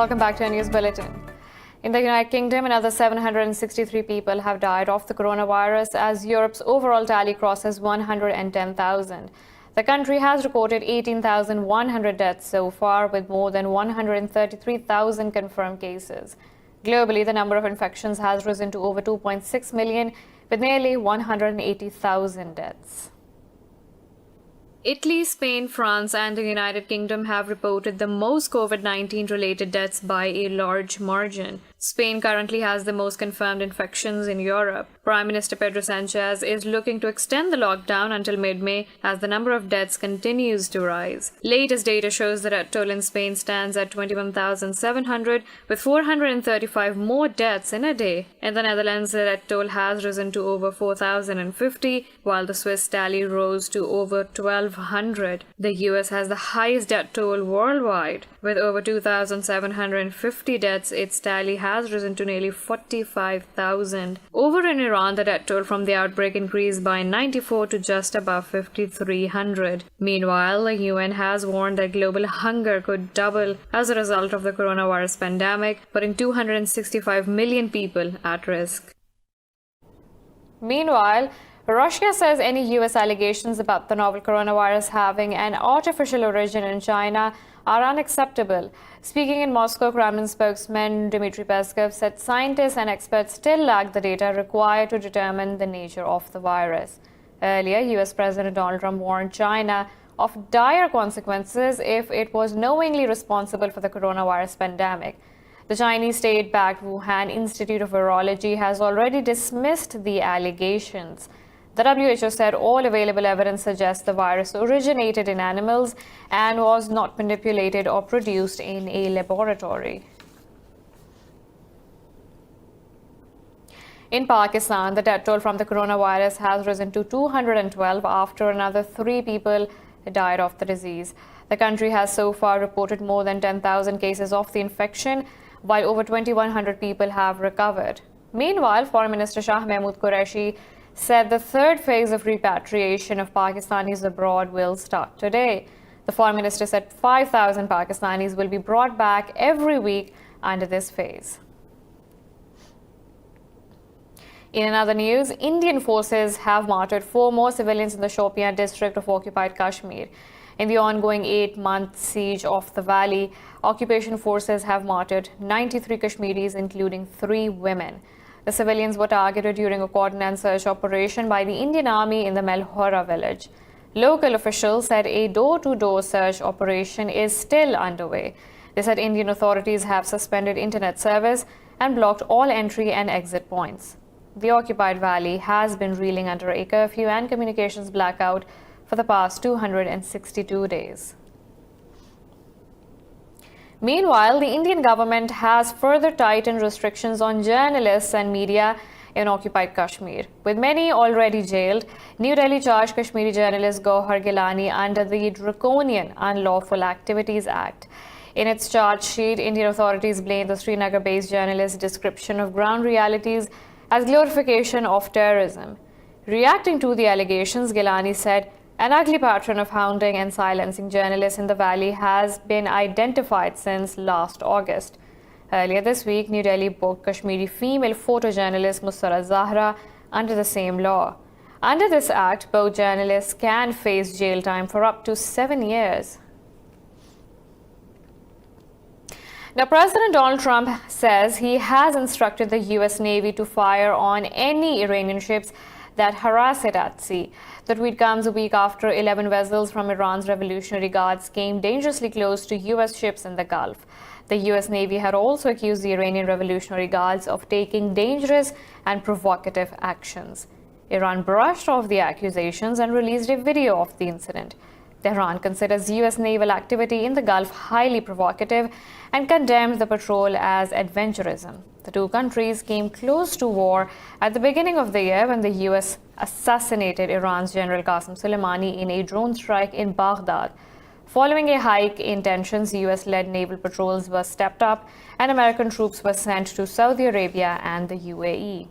Welcome back to our news bulletin. In the United Kingdom, another 763 people have died of the coronavirus as Europe's overall tally crosses 110,000. The country has recorded 18,100 deaths so far, with more than 133,000 confirmed cases. Globally, the number of infections has risen to over 2.6 million, with nearly 180,000 deaths. Italy, Spain, France and the United Kingdom have reported the most COVID-19 related deaths by a large margin. Spain currently has the most confirmed infections in Europe. Prime Minister Pedro Sanchez is looking to extend the lockdown until mid-May as the number of deaths continues to rise. Latest data shows that death toll in Spain stands at 21,700, with 435 more deaths in a day. In the Netherlands, the death toll has risen to over 4,050, while the Swiss tally rose to over 1,200. The US has the highest death toll worldwide. With over 2,750 deaths, its tally has risen to nearly 45,000. Over in Iran, the death toll from the outbreak increased by 94 to just above 5,300. Meanwhile, the UN has warned that global hunger could double as a result of the coronavirus pandemic, putting 265 million people at risk. Meanwhile, Russia says any U.S. allegations about the novel coronavirus having an artificial origin in China are unacceptable. Speaking in Moscow, Kremlin spokesman Dmitry Peskov said scientists and experts still lack the data required to determine the nature of the virus. Earlier, U.S. President Donald Trump warned China of dire consequences if it was knowingly responsible for the coronavirus pandemic. The Chinese state-backed Wuhan Institute of Virology has already dismissed the allegations. The WHO said all available evidence suggests the virus originated in animals and was not manipulated or produced in a laboratory. In Pakistan, the death toll from the coronavirus has risen to 212 after another 3 people died of the disease. The country has so far reported more than 10,000 cases of the infection, while over 2,100 people have recovered. Meanwhile, Foreign Minister Shah Mahmood Qureshi said the third phase of repatriation of Pakistanis abroad will start today. The Foreign Minister said 5,000 Pakistanis will be brought back every week under this phase. In another news, Indian forces have martyred 4 more civilians in the Shopian district of occupied Kashmir. In the ongoing 8-month siege of the valley, occupation forces have martyred 93 Kashmiris, including 3 women. The civilians were targeted during a cordon and search operation by the Indian Army in the Melhora village. Local officials said a door-to-door search operation is still underway. They said Indian authorities have suspended internet service and blocked all entry and exit points. The occupied valley has been reeling under a curfew and communications blackout for the past 262 days. Meanwhile, the Indian government has further tightened restrictions on journalists and media in occupied Kashmir. With many already jailed, New Delhi charged Kashmiri journalist Gauhar Gilani under the Draconian Unlawful Activities Act. In its charge sheet, Indian authorities blamed the Srinagar-based journalist's description of ground realities as glorification of terrorism. Reacting to the allegations, Gilani said, "An ugly pattern of hounding and silencing journalists in the valley has been identified since last August." Earlier this week, New Delhi booked Kashmiri female photojournalist Musarrat Zahra under the same law. Under this act, both journalists can face jail time for up to 7 years. Now, President Donald Trump says he has instructed the U.S. Navy to fire on any Iranian ships that harass it at sea. The tweet comes a week after 11 vessels from Iran's Revolutionary Guards came dangerously close to U.S. ships in the Gulf. The U.S. Navy had also accused the Iranian Revolutionary Guards of taking dangerous and provocative actions. Iran brushed off the accusations and released a video of the incident. Tehran considers U.S. naval activity in the Gulf highly provocative and condemned the patrol as adventurism. The 2 countries came close to war at the beginning of the year when the U.S. assassinated Iran's General Qasem Soleimani in a drone strike in Baghdad. Following a hike in tensions, U.S.-led naval patrols were stepped up and American troops were sent to Saudi Arabia and the UAE.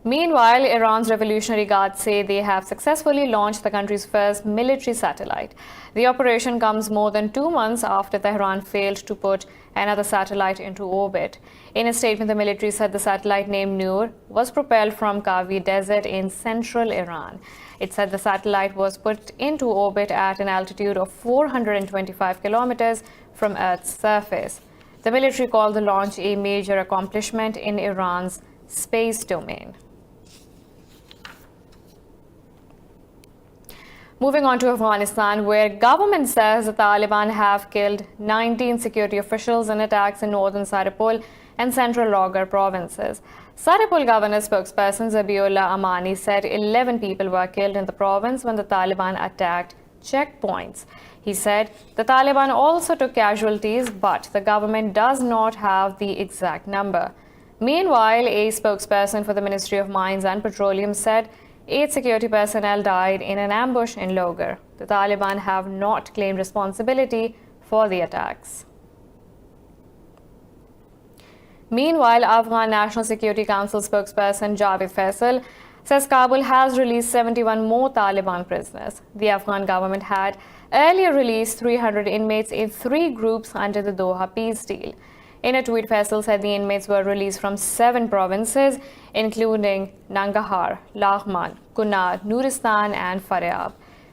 Meanwhile, Iran's Revolutionary Guard say they have successfully launched the country's first military satellite. The operation comes more than 2 months after Tehran failed to put another satellite into orbit. In a statement, the military said the satellite named Noor was propelled from Kavi Desert in central Iran. It said the satellite was put into orbit at an altitude of 425 kilometers from Earth's surface. The military called the launch a major accomplishment in Iran's space domain. Moving on to Afghanistan, where government says the Taliban have killed 19 security officials in attacks in northern Saripol and central Logar provinces. Saripol governor spokesperson Zabiullah Amani said 11 people were killed in the province when the Taliban attacked checkpoints. He said the Taliban also took casualties, but the government does not have the exact number. Meanwhile, a spokesperson for the Ministry of Mines and Petroleum said 8 security personnel died in an ambush in Logar. The Taliban have not claimed responsibility for the attacks. Meanwhile, Afghan National Security Council spokesperson Javed Faisal says Kabul has released 71 more Taliban prisoners. The Afghan government had earlier released 300 inmates in 3 groups under the Doha peace deal. In a tweet, Faisal said the inmates were released from 7 provinces, including Nangarhar, Laghman, Kunar, Nuristan, and Faryab.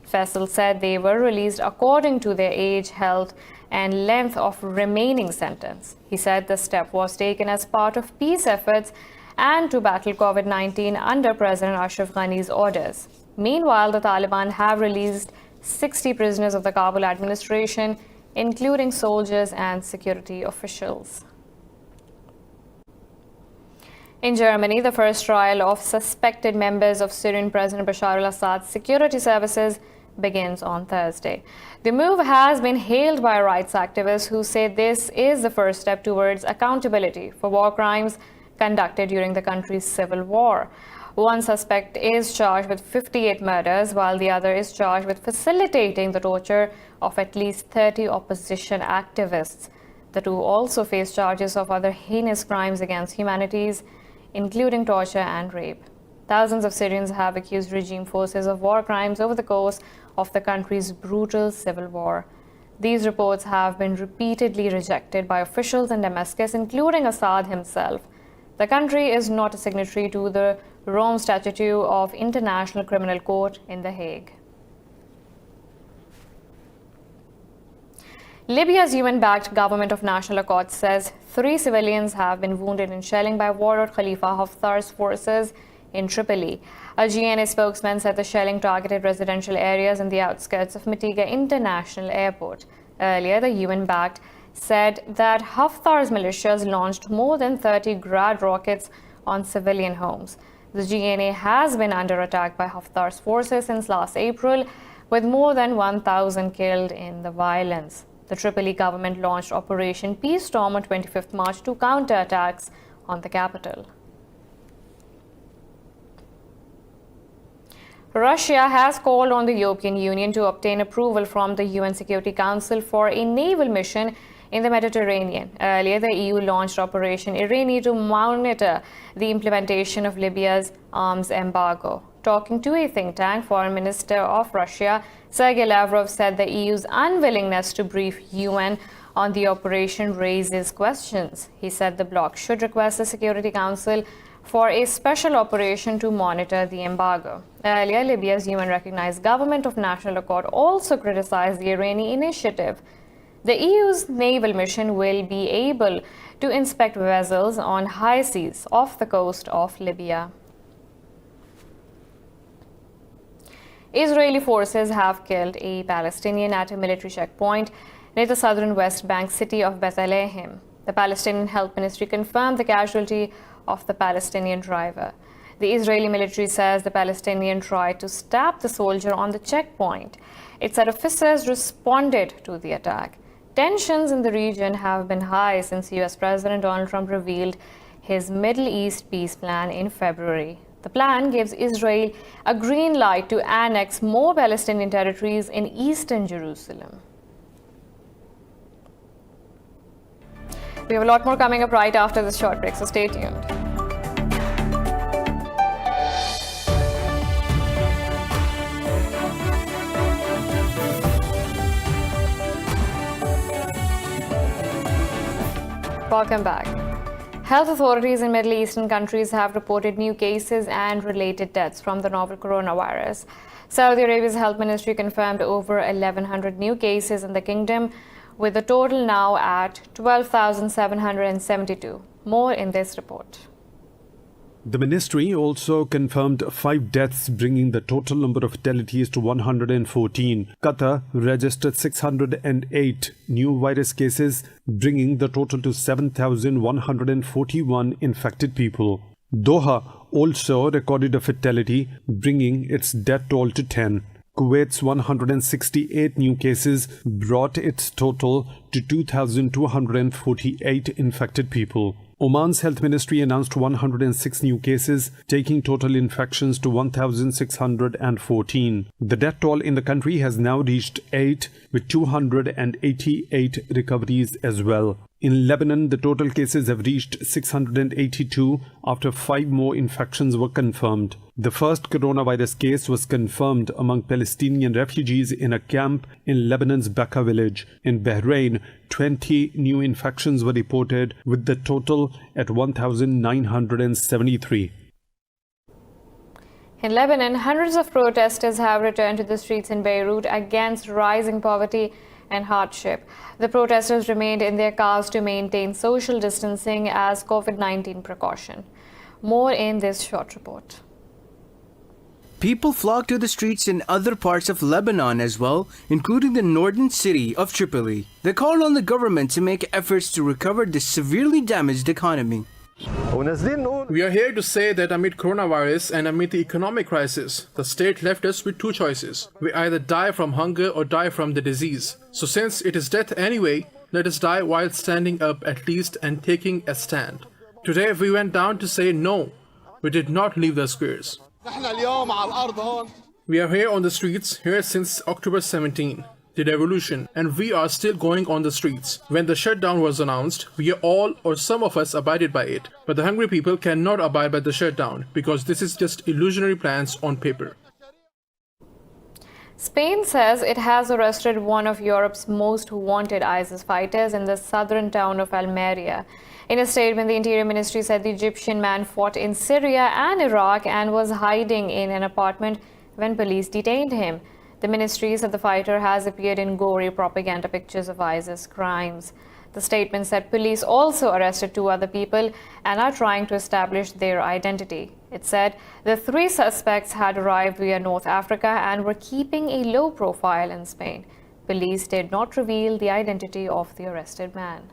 Faisal said they were released according to their age, health, and length of remaining sentence. He said the step was taken as part of peace efforts and to battle COVID-19 under President Ashraf Ghani's orders. Meanwhile, the Taliban have released 60 prisoners of the Kabul administration, including soldiers and security officials. In Germany, the first trial of suspected members of Syrian President Bashar al-Assad's security services begins on Thursday. The move has been hailed by rights activists who say this is the first step towards accountability for war crimes conducted during the country's civil war. One suspect is charged with 58 murders, while the other is charged with facilitating the torture of at least 30 opposition activists. The two also face charges of other heinous crimes against humanity, including torture and rape. Thousands of Syrians have accused regime forces of war crimes over the course of the country's brutal civil war. These reports have been repeatedly rejected by officials in Damascus, including Assad himself. The country is not a signatory to the Rome Statute of International Criminal Court in The Hague. Libya's UN-backed Government of National Accord says 3 civilians have been wounded in shelling by warlord Khalifa Haftar's forces in Tripoli. A GNA spokesman said the shelling targeted residential areas in the outskirts of Mitiga International Airport. Earlier, the UN-backed said that Haftar's militias launched more than 30 Grad rockets on civilian homes. The GNA has been under attack by Haftar's forces since last April, with more than 1,000 killed in the violence. The Tripoli government launched Operation Peace Storm on 25th March to counter attacks on the capital. Russia has called on the European Union to obtain approval from the UN Security Council for a naval mission in the Mediterranean. Earlier, the EU launched Operation Irani to monitor the implementation of Libya's arms embargo. Talking to a think tank, Foreign Minister of Russia, Sergei Lavrov, said the EU's unwillingness to brief UN on the operation raises questions. He said the bloc should request the Security Council for a special operation to monitor the embargo. Earlier, Libya's UN-recognized Government of National Accord also criticized the Iranian initiative. The EU's naval mission will be able to inspect vessels on high seas off the coast of Libya. Israeli forces have killed a Palestinian at a military checkpoint near the southern West Bank city of Bethlehem. The Palestinian Health Ministry confirmed the casualty of the Palestinian driver. The Israeli military says the Palestinian tried to stab the soldier on the checkpoint. It said officers responded to the attack. Tensions in the region have been high since US President Donald Trump revealed his Middle East peace plan in February. The plan gives Israel a green light to annex more Palestinian territories in eastern Jerusalem. We have a lot more coming up right after this short break, so stay tuned. Welcome back. Health authorities in Middle Eastern countries have reported new cases and related deaths from the novel coronavirus. Saudi Arabia's health ministry confirmed over 1,100 new cases in the kingdom, with the total now at 12,772. More in this report. The ministry also confirmed 5 deaths, bringing the total number of fatalities to 114. Qatar registered 608 new virus cases, bringing the total to 7,141 infected people. Doha also recorded a fatality, bringing its death toll to 10. Kuwait's 168 new cases brought its total to 2,248 infected people. Oman's health ministry announced 106 new cases, taking total infections to 1,614. The death toll in the country has now reached 8, with 288 recoveries as well. In Lebanon, the total cases have reached 682 after 5 more infections were confirmed. The first coronavirus case was confirmed among Palestinian refugees in a camp in Lebanon's Bekaa village. In Bahrain, 20 new infections were reported, with the total at 1,973. In Lebanon, hundreds of protesters have returned to the streets in Beirut against rising poverty and hardship. The protesters remained in their cars to maintain social distancing as COVID-19 precaution. More in this short report. People flocked to the streets in other parts of Lebanon as well, including the northern city of Tripoli. They called on the government to make efforts to recover the severely damaged economy. We are here to say that amid coronavirus and amid the economic crisis, the state left us with 2 choices. We either die from hunger or die from the disease. So since it is death anyway, let us die while standing up at least and taking a stand. Today we went down to say no. We did not leave the squares. We are here on the streets, here since October 17. The revolution, and we are still going on the streets. When the shutdown was announced, we all or some of us abided by it. But the hungry people cannot abide by the shutdown because this is just illusionary plans on paper. Spain says it has arrested one of Europe's most wanted ISIS fighters in the southern town of Almeria. In a statement, the Interior Ministry said the Egyptian man fought in Syria and Iraq and was hiding in an apartment when police detained him. The ministry said the fighter has appeared in gory propaganda pictures of ISIS crimes. The statement said police also arrested 2 other people and are trying to establish their identity. It said the 3 suspects had arrived via North Africa and were keeping a low profile in Spain. Police did not reveal the identity of the arrested man.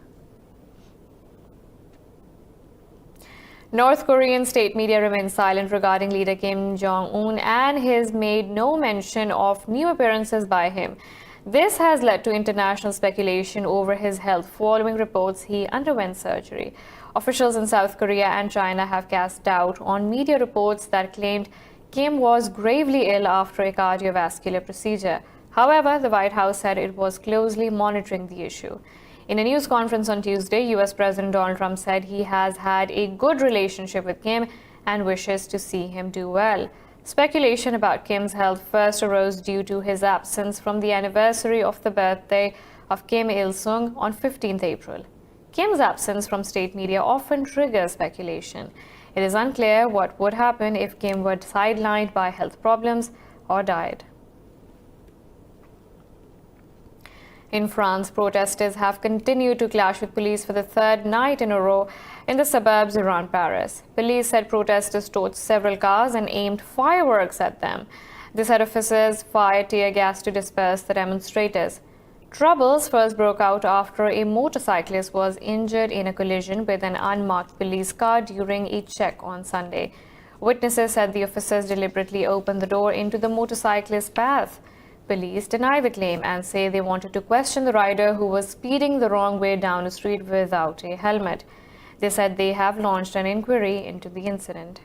North Korean state media remains silent regarding leader Kim Jong-un and has made no mention of new appearances by him. This has led to international speculation over his health following reports he underwent surgery. Officials in South Korea and China have cast doubt on media reports that claimed Kim was gravely ill after a cardiovascular procedure. However, the White House said it was closely monitoring the issue. In a news conference on Tuesday, U.S. President Donald Trump said he has had a good relationship with Kim and wishes to see him do well. Speculation about Kim's health first arose due to his absence from the anniversary of the birthday of Kim Il-sung on 15th April. Kim's absence from state media often triggers speculation. It is unclear what would happen if Kim were sidelined by health problems or died. In France, protesters have continued to clash with police for the 3rd night in a row in the suburbs around Paris. Police said protesters torched several cars and aimed fireworks at them. They said officers fired tear gas to disperse the demonstrators. Troubles first broke out after a motorcyclist was injured in a collision with an unmarked police car during a check on Sunday. Witnesses said the officers deliberately opened the door into the motorcyclist's path. Police deny the claim and say they wanted to question the rider who was speeding the wrong way down the street without a helmet. They said they have launched an inquiry into the incident.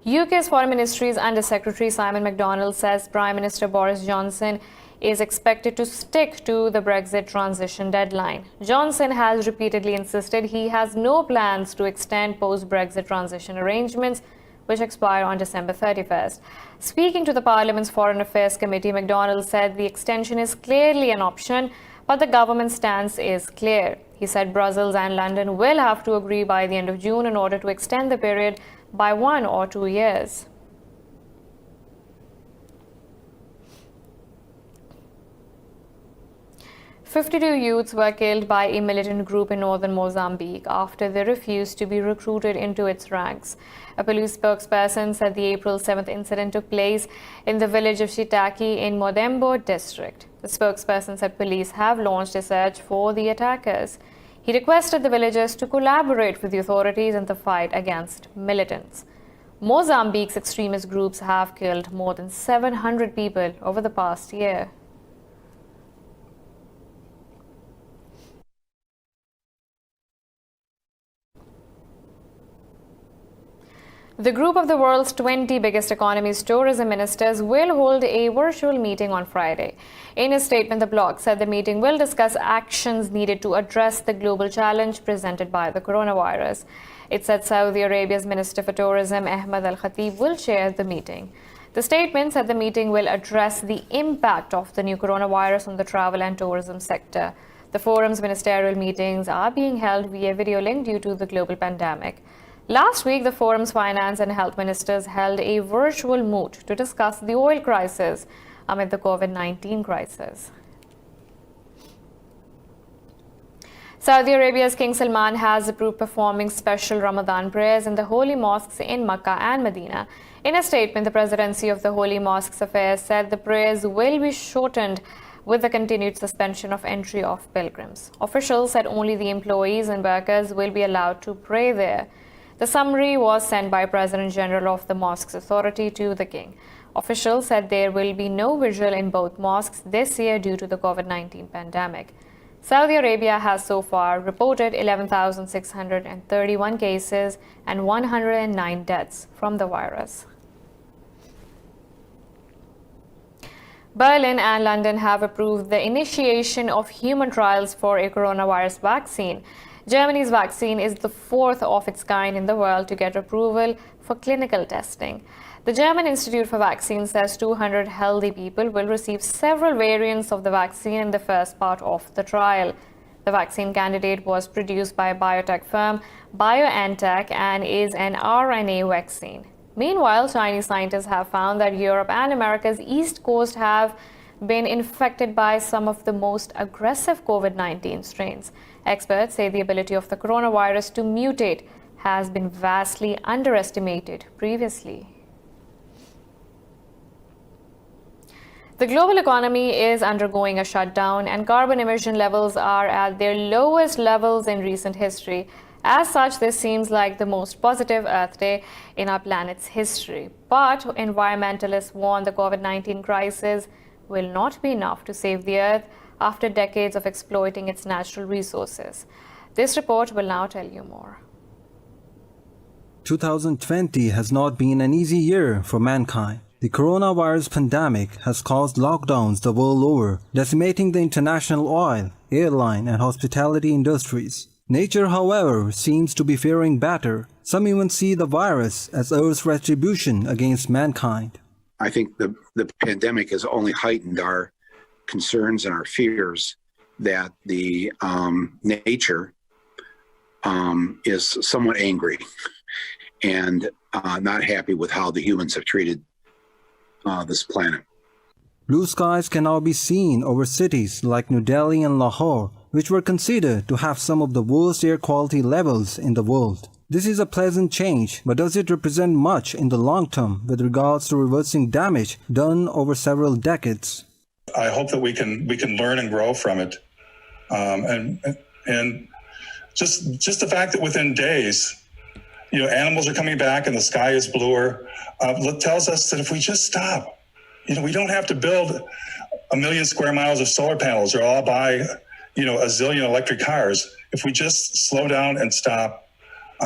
UK's Foreign Ministry's Under Secretary Simon MacDonald says Prime Minister Boris Johnson is expected to stick to the Brexit transition deadline. Johnson has repeatedly insisted he has no plans to extend post-Brexit transition arrangements which expire on December 31st. Speaking to the Parliament's Foreign Affairs Committee, MacDonald said the extension is clearly an option, but the government's stance is clear. He said Brussels and London will have to agree by the end of June in order to extend the period by 1 or 2 years. "52 youths were killed by a militant group in northern Mozambique after they refused to be recruited into its ranks. A police spokesperson said the April 7th incident took place in the village of Shitaki in Modembo district. The spokesperson said police have launched a search for the attackers. He requested the villagers to collaborate with the authorities in the fight against militants. Mozambique's extremist groups have killed more than 700 people over the past year. The group of the world's 20 biggest economies' tourism ministers will hold a virtual meeting on Friday. In a statement, the bloc said the meeting will discuss actions needed to address the global challenge presented by the coronavirus. It said Saudi Arabia's Minister for Tourism, Ahmed Al-Khatib, will chair the meeting. The statement said the meeting will address the impact of the new coronavirus on the travel and tourism sector. The forum's ministerial meetings are being held via video link due to the global pandemic. Last week, the forum's finance and health ministers held a virtual moot to discuss the oil crisis amid the COVID-19 crisis. Saudi Arabia's King Salman has approved performing special Ramadan prayers in the holy mosques in Mecca and Medina. In a statement, the Presidency of the Holy Mosques Affairs said the prayers will be shortened with the continued suspension of entry of pilgrims. Officials said only the employees and workers will be allowed to pray there. The summary was sent by President General of the Mosques Authority to the King. Officials said there will be no vigil in both mosques this year due to the COVID-19 pandemic. Saudi Arabia has so far reported 11,631 cases and 109 deaths from the virus. Berlin and London have approved the initiation of human trials for a coronavirus vaccine. Germany's vaccine is the fourth of its kind in the world to get approval for clinical testing. The German Institute for Vaccines says 200 healthy people will receive several variants of the vaccine in the first part of the trial. The vaccine candidate was produced by biotech firm BioNTech and is an RNA vaccine. Meanwhile, Chinese scientists have found that Europe and America's East Coast have been infected by some of the most aggressive COVID-19 strains. Experts say the ability of the coronavirus to mutate has been vastly underestimated previously. The global economy is undergoing a shutdown and carbon emission levels are at their lowest levels in recent history. As such, this seems like the most positive Earth Day in our planet's history. But environmentalists warn the COVID-19 crisis will not be enough to save the Earth after decades of exploiting its natural resources. This report will now tell you more. 2020 has not been an easy year for mankind. The coronavirus pandemic has caused lockdowns the world over, decimating the international oil, airline, and hospitality industries. Nature, however, seems to be faring better. Some even see the virus as Earth's retribution against mankind. I think the pandemic has only heightened our concerns and our fears that the nature is somewhat angry and not happy with how the humans have treated this planet. Blue skies can now be seen over cities like New Delhi and Lahore, which were considered to have some of the worst air quality levels in the world. This is a pleasant change, but does it represent much in the long term with regards to reversing damage done over several decades? I hope that we can learn and grow from it, and just the fact that within days, animals are coming back and the sky is bluer, tells us that if we just stop, we don't have to build 1 million square miles of solar panels or all buy, a zillion electric cars. If we just slow down and stop,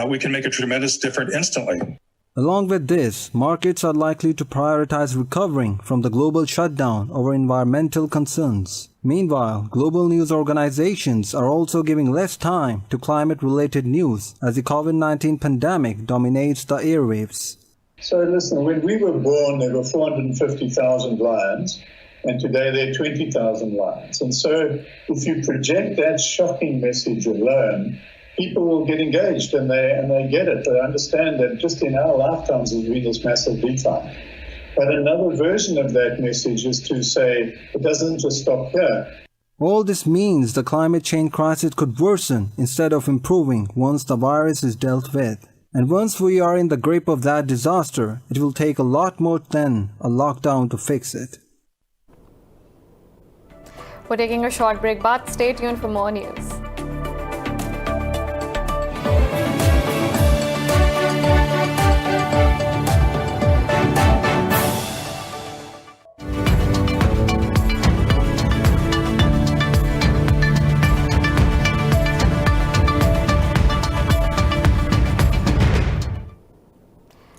we can make a tremendous difference instantly. Along with this, markets are likely to prioritize recovering from the global shutdown over environmental concerns. Meanwhile, global news organizations are also giving less time to climate-related news as the COVID-19 pandemic dominates the airwaves. So listen, when we were born, there were 450,000 lions, and today there are 20,000 lions. And so if you project that shocking message alone, people will get engaged and they get it. They understand that just in our lifetimes there's been this massive decline. But another version of that message is to say it doesn't just stop here. All this means the climate change crisis could worsen instead of improving once the virus is dealt with. And once we are in the grip of that disaster, it will take a lot more than a lockdown to fix it. We're taking a short break, but stay tuned for more news.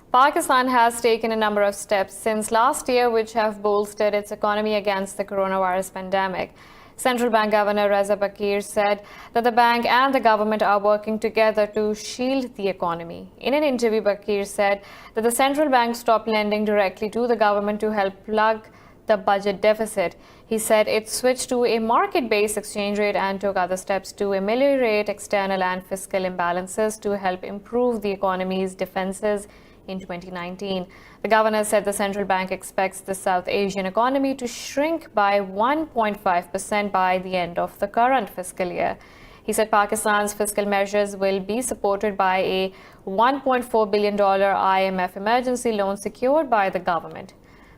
Pakistan has taken a number of steps since last year which have bolstered its economy against the coronavirus pandemic. Central Bank Governor Reza Bakir said that the bank and the government are working together to shield the economy. In an interview, Bakir said that the central bank stopped lending directly to the government to help plug the budget deficit. He said it switched to a market-based exchange rate and took other steps to ameliorate external and fiscal imbalances to help improve the economy's defenses in 2019. The governor said the central bank expects the South Asian economy to shrink by 1.5% by the end of the current fiscal year. He said Pakistan's fiscal measures will be supported by a $1.4 billion IMF emergency loan secured by the government.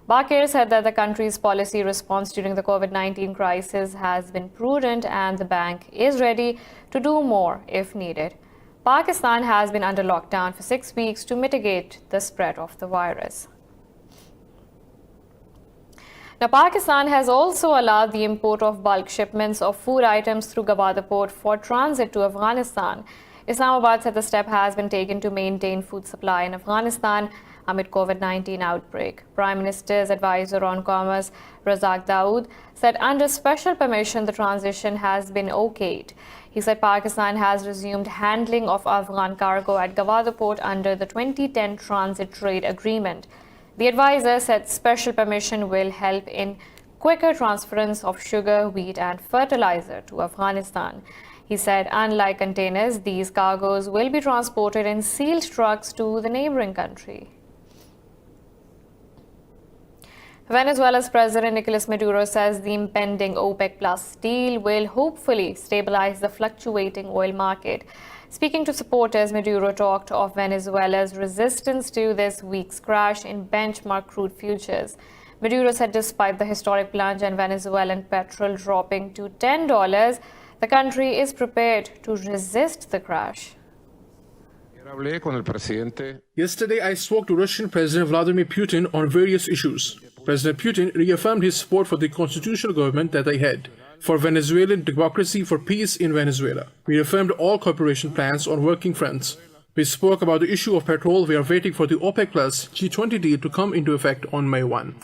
Bakir said that the country's policy response during the COVID-19 crisis has been prudent and the bank is ready to do more if needed. Pakistan has been under lockdown for 6 weeks to mitigate the spread of the virus. Now, Pakistan has also allowed the import of bulk shipments of food items through Gwadar port for transit to Afghanistan. Islamabad said the step has been taken to maintain food supply in Afghanistan amid COVID-19 outbreak. Prime Minister's advisor on commerce, Razak Dawood, said under special permission the transition has been okayed. He said Pakistan has resumed handling of Afghan cargo at Gwadar port under the 2010 Transit Trade Agreement. The advisor said special permission will help in quicker transference of sugar, wheat and fertilizer to Afghanistan. He said unlike containers, these cargoes will be transported in sealed trucks to the neighboring country. Venezuela's President Nicolas Maduro says the impending OPEC Plus deal will hopefully stabilize the fluctuating oil market. Speaking to supporters, Maduro talked of Venezuela's resistance to this week's crash in benchmark crude futures. Maduro said despite the historic plunge and Venezuelan petrol dropping to $10, the country is prepared to resist the crash. Yesterday, I spoke to Russian President Vladimir Putin on various issues. President Putin reaffirmed his support for the constitutional government that they had, for Venezuelan democracy, for peace in Venezuela. We reaffirmed all cooperation plans on working fronts. We spoke about the issue of petrol. We are waiting for the OPEC Plus G20 deal to come into effect on May 1.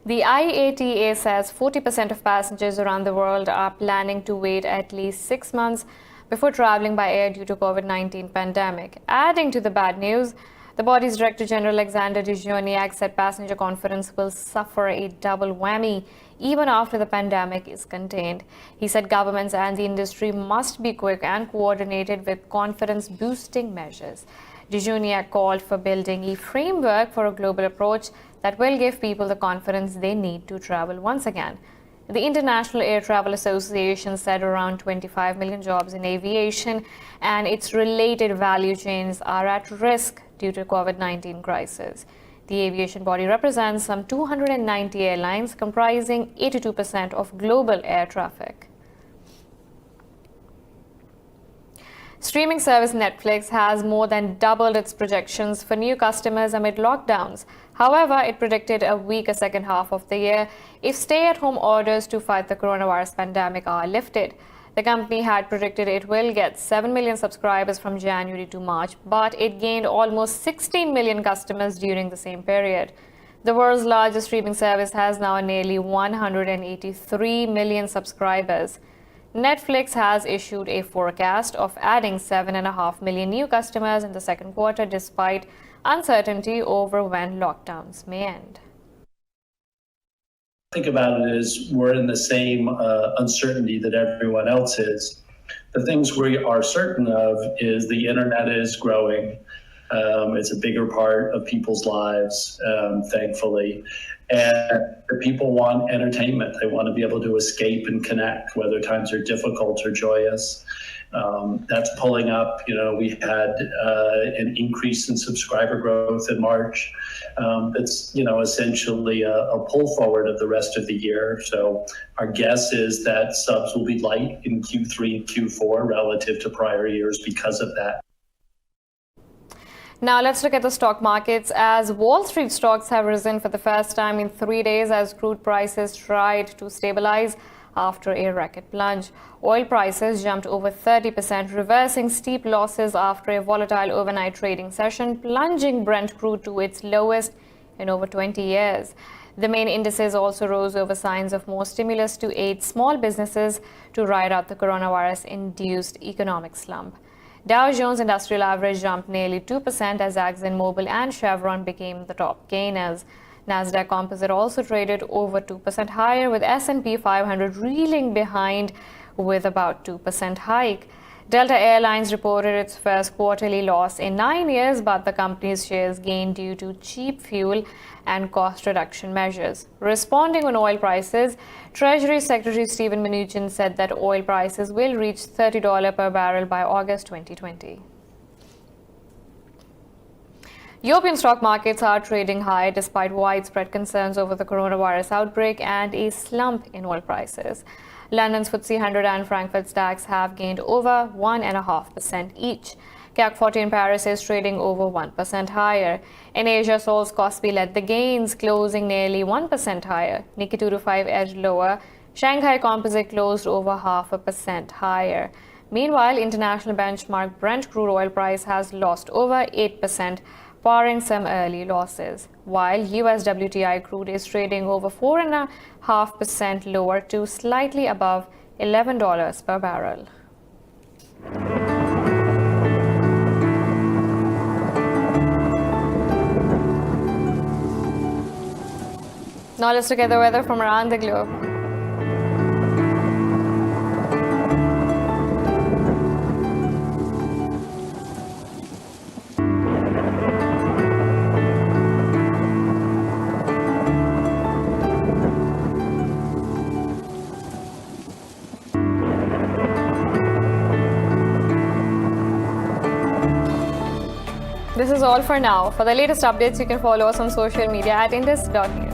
The IATA says 40% of passengers around the world are planning to wait at least 6 months before traveling by air due to COVID-19 pandemic. Adding to the bad news, the body's Director General Alexander Dejoniak said passenger confidence will suffer a double whammy even after the pandemic is contained. He said governments and the industry must be quick and coordinated with confidence-boosting measures. Dejoniak called for building a framework for a global approach that will give people the confidence they need to travel once again. The International Air Travel Association said around 25 million jobs in aviation and its related value chains are at risk due to COVID-19 crisis. The aviation body represents some 290 airlines comprising 82% of global air traffic. Streaming service Netflix has more than doubled its projections for new customers amid lockdowns. However, it predicted a weaker second half of the year if stay-at-home orders to fight the coronavirus pandemic are lifted. The company had predicted it will get 7 million subscribers from January to March, but it gained almost 16 million customers during the same period. The world's largest streaming service has now nearly 183 million subscribers. Netflix has issued a forecast of adding 7.5 million new customers in the second quarter despite uncertainty over when lockdowns may end. Think about it is we're in the same uncertainty that everyone else is. The things we are certain of is the internet is growing. It's a bigger part of people's lives, thankfully. And the people want entertainment. They want to be able to escape and connect, whether times are difficult or joyous. That's pulling up. We had an increase in subscriber growth in March. It's, essentially a pull forward of the rest of the year. So our guess is that subs will be light in Q3 and Q4 relative to prior years because of that. Now let's look at the stock markets, as Wall Street stocks have risen for the first time in 3 days as crude prices tried to stabilize after a record plunge. Oil prices jumped over 30%, reversing steep losses after a volatile overnight trading session, plunging Brent crude to its lowest in over 20 years. The main indices also rose over signs of more stimulus to aid small businesses to ride out the coronavirus-induced economic slump. Dow Jones Industrial Average jumped nearly 2% as ExxonMobil and Chevron became the top gainers. Nasdaq Composite also traded over 2% higher, with S&P 500 reeling behind with about 2% hike. Delta Airlines reported its first quarterly loss in 9 years, but the company's shares gained due to cheap fuel and cost reduction measures. Responding on oil prices, Treasury Secretary Steven Mnuchin said that oil prices will reach $30 per barrel by August 2020. European stock markets are trading high despite widespread concerns over the coronavirus outbreak and a slump in oil prices. London's FTSE 100 and Frankfurt's DAX have gained over 1.5% each. CAC 40 in Paris is trading over 1% higher. In Asia, Seoul's Kospi led the gains, closing nearly 1% higher. Nikkei 225 edged lower. Shanghai Composite closed over 0.5% higher. Meanwhile, international benchmark Brent crude oil price has lost over 8%, barring some early losses, while US WTI crude is trading over 4.5% lower to slightly above $11 per barrel. Now let's look at the weather from around the globe. This is all for now. For the latest updates, you can follow us on social media at indus.news.